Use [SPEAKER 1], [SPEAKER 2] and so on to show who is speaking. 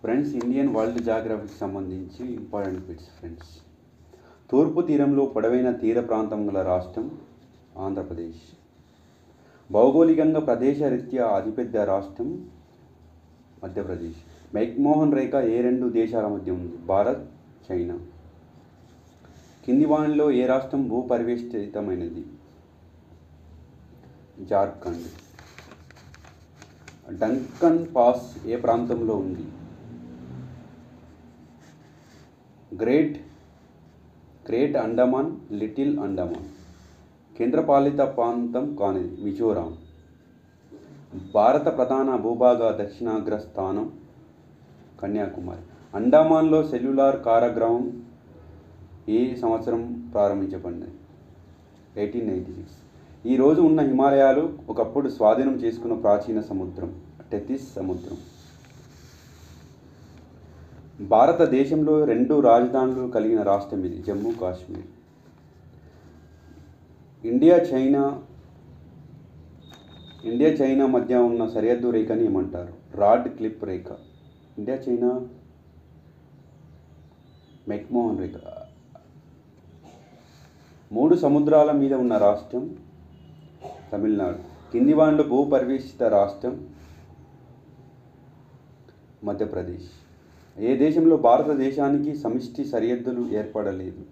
[SPEAKER 1] Friends, Indian world జాగ్రఫీకి సంబంధించి important bits friends. తూర్పు తీరంలో పొడవైన తీర ప్రాంతం గల రాష్ట్రం ఆంధ్రప్రదేశ్. భౌగోళికంగా ప్రదేశరీత్యా అతిపెద్ద రాష్ట్రం మధ్యప్రదేశ్. మెక్మోహన్ రేఖ ఏ రెండు దేశాల మధ్య ఉంది? భారత్, చైనా. కింది వానిలో ఏ రాష్ట్రం భూపరివేష్టితమైనది? జార్ఖండ్. డంకన్ పాస్ ఏ ప్రాంతంలో ఉంది? Great Andaman, little Andaman. కేంద్రపాలిత ప్రాంతం కానిది? మిజోరాం. భారత ప్రధాన భూభాగ దక్షిణాగ్ర స్థానం కన్యాకుమారి. అండమాన్లో సెల్యులార్ కారాగృహం ఏ సంవత్సరం ప్రారంభించబడింది? 1896. ఈరోజు ఉన్న హిమాలయాలు ఒకప్పుడు స్వాధీనం చేసుకున్న ప్రాచీన సముద్రం టెథిస్ సముద్రం. భారతదేశంలో 2 రాజధానులు కలిగిన రాష్ట్రం ఇది? జమ్మూ కాశ్మీర్. ఇండియా చైనా మధ్య ఉన్న సరిహద్దు రేఖని ఏమంటారు? రాడ్ క్లిఫ్ రేఖ. ఇండియా చైనా మెక్మోహన్ రేఖ. 3 సముద్రాల మీద ఉన్న రాష్ట్రం తమిళనాడు. కింది వానిలో భూపరివేష్టిత రాష్ట్రం మధ్యప్రదేశ్. ఏ దేశంలో భారతదేశానికి సమిష్టి సరిహద్దులు ఏర్పడలేదు?